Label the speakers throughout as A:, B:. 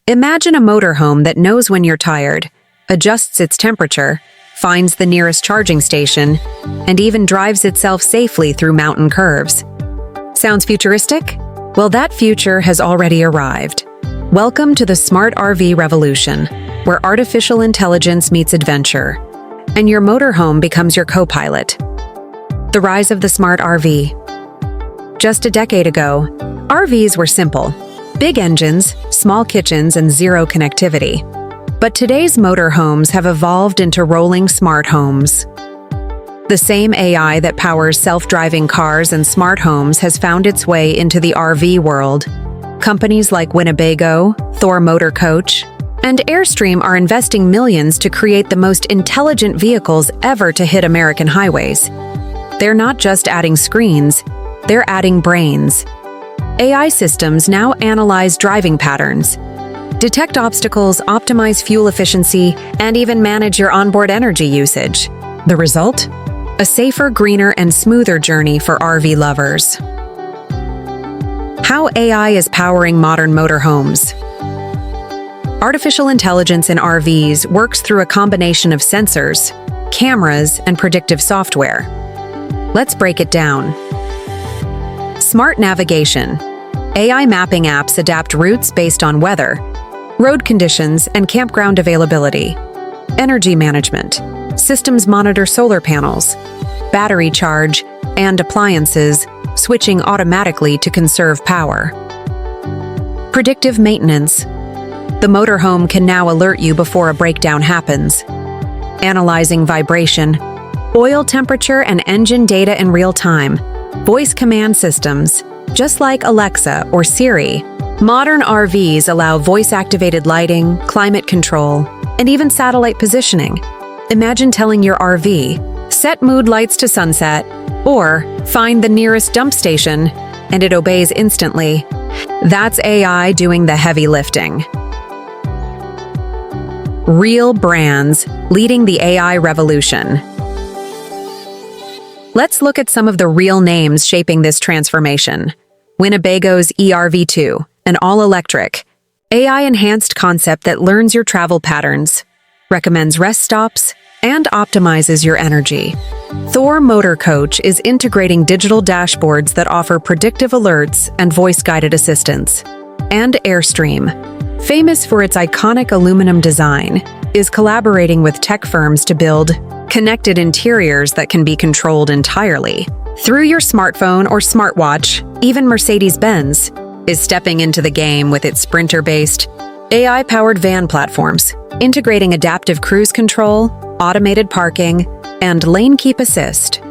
A: Imagine a motorhome that knows when you're tired, adjusts its temperature, finds the nearest charging station, and even drives itself safely through mountain curves. Sounds futuristic? Well, that future has already arrived. Welcome to the smart RV revolution, where artificial intelligence meets adventure, and your motorhome becomes your co-pilot. The rise of the smart RV. Just a decade ago, RVs were simple. Big engines, small kitchens, and zero connectivity. But today's motorhomes have evolved into rolling smart homes. The same AI that powers self-driving cars and smart homes has found its way into the RV world. Companies like Winnebago, Thor Motor Coach, and Airstream are investing millions to create the most intelligent vehicles ever to hit American highways. They're not just adding screens, they're adding brains. AI systems now analyze driving patterns, detect obstacles, optimize fuel efficiency, and even manage your onboard energy usage. The result? A safer, greener, and smoother journey for RV lovers. How AI is powering modern motorhomes. Artificial intelligence in RVs works through a combination of sensors, cameras, and predictive software. Let's break it down. Smart navigation. AI mapping apps adapt routes based on weather, road conditions, and campground availability. Energy management. Systems monitor solar panels, battery charge, and appliances, switching automatically to conserve power. Predictive maintenance. The motorhome can now alert you before a breakdown happens, analyzing vibration, oil temperature, and engine data in real time. Voice command systems. Just like Alexa or Siri, modern RVs allow voice-activated lighting, climate control, and even satellite positioning. Imagine telling your RV, set mood lights to sunset, or find the nearest dump station, and it obeys instantly. That's AI doing the heavy lifting. Real brands leading the AI revolution. Let's look at some of the real names shaping this transformation. Winnebago's ERV2, an all-electric, AI-enhanced concept that learns your travel patterns, recommends rest stops, and optimizes your energy. Thor Motor Coach is integrating digital dashboards that offer predictive alerts and voice-guided assistance. And Airstream, famous for its iconic aluminum design, is collaborating with tech firms to build connected interiors that can be controlled entirely through your smartphone or smartwatch. Even Mercedes-Benz is stepping into the game with its Sprinter-based, AI-powered van platforms, integrating adaptive cruise control, automated parking, and lane keep assist.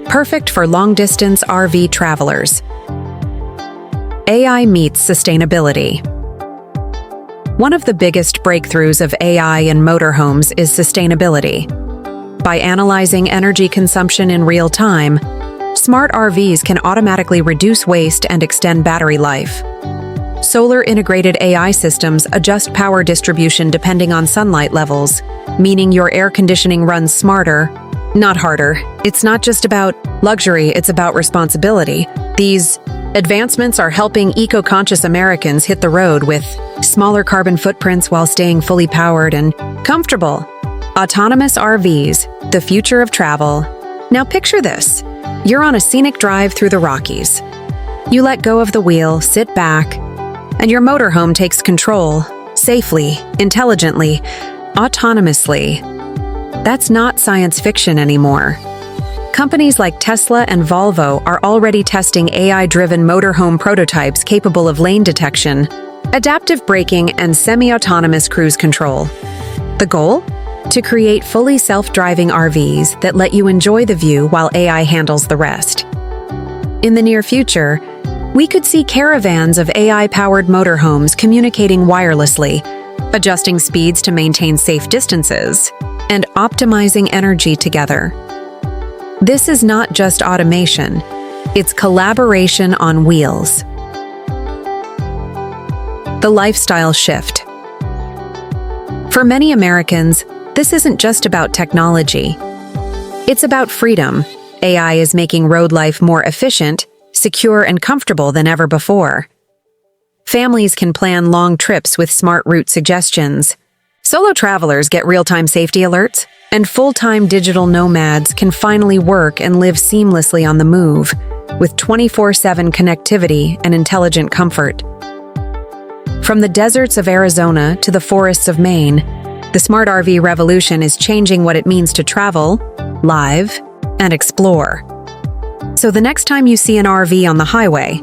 A: Perfect for long-distance RV travelers. AI meets sustainability. One of the biggest breakthroughs of AI in motorhomes is sustainability. By analyzing energy consumption in real time, smart RVs can automatically reduce waste and extend battery life. Solar-integrated AI systems adjust power distribution depending on sunlight levels, meaning your air conditioning runs smarter, not harder. It's not just about luxury, it's about responsibility. These advancements are helping eco-conscious Americans hit the road with smaller carbon footprints while staying fully powered and comfortable. Autonomous RVs, the future of travel. Now picture this. You're on a scenic drive through the Rockies. You let go of the wheel, sit back, and your motorhome takes control, safely, intelligently, autonomously. That's not science fiction anymore. Companies like Tesla and Volvo are already testing AI-driven motorhome prototypes capable of lane detection, adaptive braking, and semi-autonomous cruise control. The goal? To create fully self-driving RVs that let you enjoy the view while AI handles the rest. In the near future, we could see caravans of AI-powered motorhomes communicating wirelessly, adjusting speeds to maintain safe distances, and optimizing energy together. This is not just automation, it's collaboration on wheels. The lifestyle shift. For many Americans, this isn't just about technology. It's about freedom. AI is making road life more efficient, secure, and comfortable than ever before. Families can plan long trips with smart route suggestions. Solo travelers get real-time safety alerts, and full-time digital nomads can finally work and live seamlessly on the move, with 24/7 connectivity and intelligent comfort. From the deserts of Arizona to the forests of Maine, the smart RV revolution is changing what it means to travel, live, and explore. So the next time you see an RV on the highway,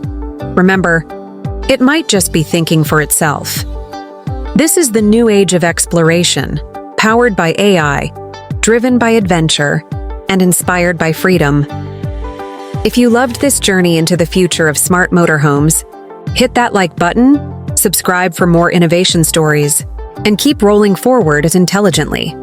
A: remember, it might just be thinking for itself. This is the new age of exploration, powered by AI, driven by adventure, and inspired by freedom. If you loved this journey into the future of smart motorhomes, hit that like button, subscribe for more innovation stories, and keep rolling forward as intelligently.